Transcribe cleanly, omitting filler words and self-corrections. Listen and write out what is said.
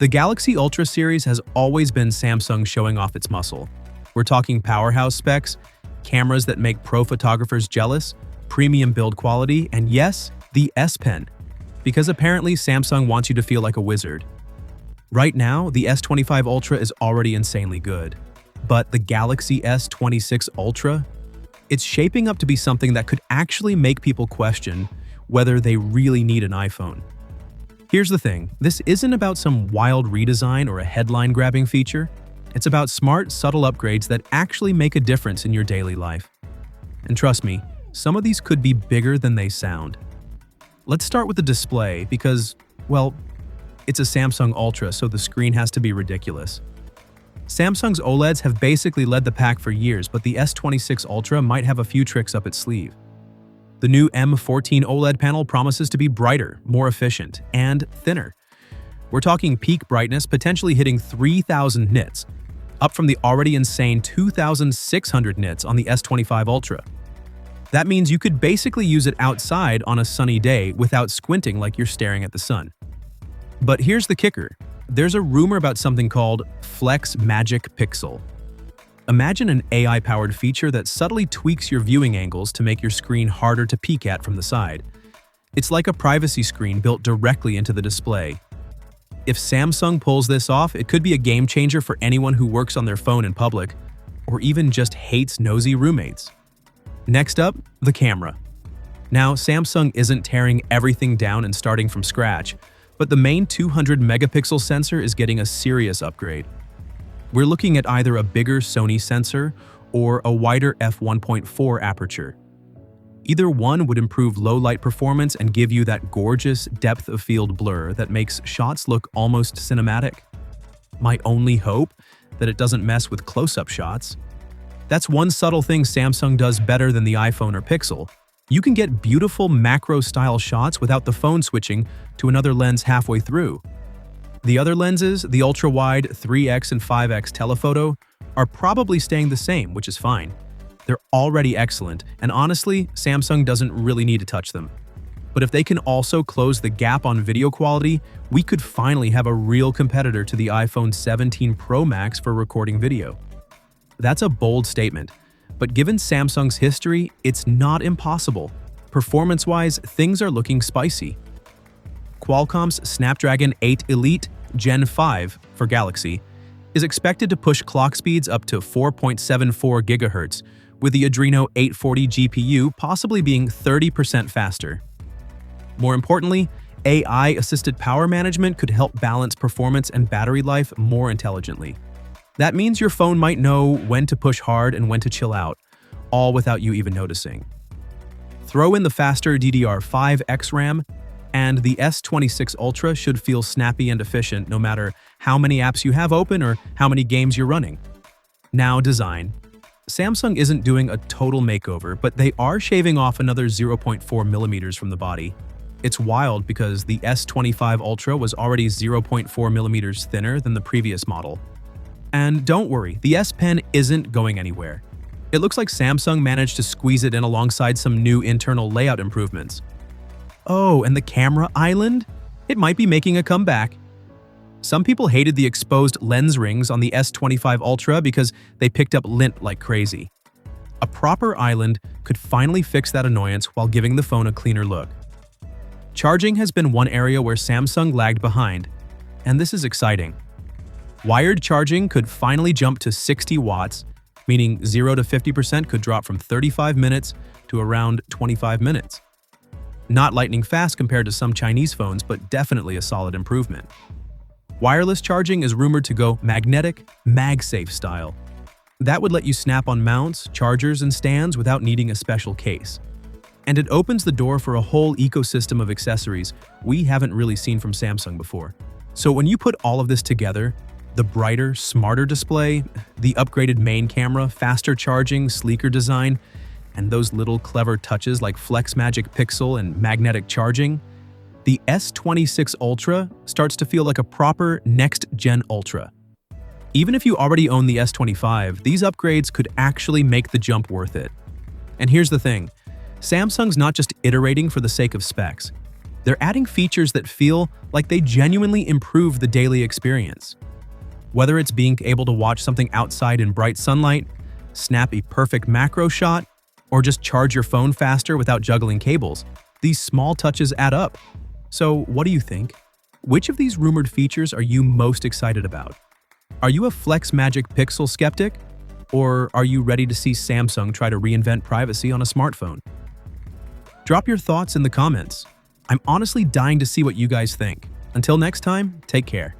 The Galaxy Ultra series has always been Samsung showing off its muscle. We're talking powerhouse specs, cameras that make pro photographers jealous, premium build quality, and yes, the S Pen, because apparently Samsung wants you to feel like a wizard. Right now, the S25 Ultra is already insanely good, but the Galaxy S26 Ultra? It's shaping up to be something that could actually make people question whether they really need an iPhone. Here's the thing, this isn't about some wild redesign or a headline-grabbing feature. It's about smart, subtle upgrades that actually make a difference in your daily life. And trust me, some of these could be bigger than they sound. Let's start with the display because, well, it's a Samsung Ultra, so the screen has to be ridiculous. Samsung's OLEDs have basically led the pack for years, but the S26 Ultra might have a few tricks up its sleeve. The new M14 OLED panel promises to be brighter, more efficient, and thinner. We're talking peak brightness potentially hitting 3,000 nits, up from the already insane 2,600 nits on the S25 Ultra. That means you could basically use it outside on a sunny day without squinting like you're staring at the sun. But here's the kicker. There's a rumor about something called Flex Magic Pixel. Imagine an AI-powered feature that subtly tweaks your viewing angles to make your screen harder to peek at from the side. It's like a privacy screen built directly into the display. If Samsung pulls this off, it could be a game changer for anyone who works on their phone in public, or even just hates nosy roommates. Next up, the camera. Now, Samsung isn't tearing everything down and starting from scratch, but the main 200-megapixel sensor is getting a serious upgrade. We're looking at either a bigger Sony sensor or a wider f1.4 aperture. Either one would improve low-light performance and give you that gorgeous depth-of-field blur that makes shots look almost cinematic. My only hope? That it doesn't mess with close-up shots. That's one subtle thing Samsung does better than the iPhone or Pixel. You can get beautiful macro-style shots without the phone switching to another lens halfway through. The other lenses, the ultra-wide 3x and 5x telephoto, are probably staying the same, which is fine. They're already excellent, and honestly, Samsung doesn't really need to touch them. But if they can also close the gap on video quality, we could finally have a real competitor to the iPhone 17 Pro Max for recording video. That's a bold statement, but given Samsung's history, it's not impossible. Performance-wise, things are looking spicy. Qualcomm's Snapdragon 8 Elite Gen 5 for Galaxy is expected to push clock speeds up to 4.74 GHz, with the Adreno 840 GPU possibly being 30% faster. More importantly, AI-assisted power management could help balance performance and battery life more intelligently. That means your phone might know when to push hard and when to chill out, all without you even noticing. Throw in the faster DDR5 XRAM, and the S26 Ultra should feel snappy and efficient no matter how many apps you have open or how many games you're running. Now, design. Samsung isn't doing a total makeover, but they are shaving off another 0.4 millimeters from the body. It's wild because the S25 Ultra was already 0.4 millimeters thinner than the previous model. And don't worry, the S Pen isn't going anywhere. It looks like Samsung managed to squeeze it in alongside some new internal layout improvements. Oh, and the camera island? It might be making a comeback. Some people hated the exposed lens rings on the S25 Ultra because they picked up lint like crazy. A proper island could finally fix that annoyance while giving the phone a cleaner look. Charging has been one area where Samsung lagged behind, and this is exciting. Wired charging could finally jump to 60 watts, meaning 0 to 50% could drop from 35 minutes to around 25 minutes. Not lightning fast compared to some Chinese phones, but definitely a solid improvement. Wireless charging is rumored to go magnetic, MagSafe style. That would let you snap on mounts, chargers, and stands without needing a special case. And it opens the door for a whole ecosystem of accessories we haven't really seen from Samsung before. So when you put all of this together, the brighter, smarter display, the upgraded main camera, faster charging, sleeker design, and those little clever touches like Flex Magic Pixel and magnetic charging, the S26 Ultra starts to feel like a proper next-gen Ultra. Even if you already own the S25, these upgrades could actually make the jump worth it. And here's the thing, Samsung's not just iterating for the sake of specs. They're adding features that feel like they genuinely improve the daily experience. Whether it's being able to watch something outside in bright sunlight, snap a perfect macro shot, or just charge your phone faster without juggling cables, these small touches add up. So what do you think? Which of these rumored features are you most excited about? Are you a Flex Magic Pixel skeptic? Or are you ready to see Samsung try to reinvent privacy on a smartphone? Drop your thoughts in the comments. I'm honestly dying to see what you guys think. Until next time, take care.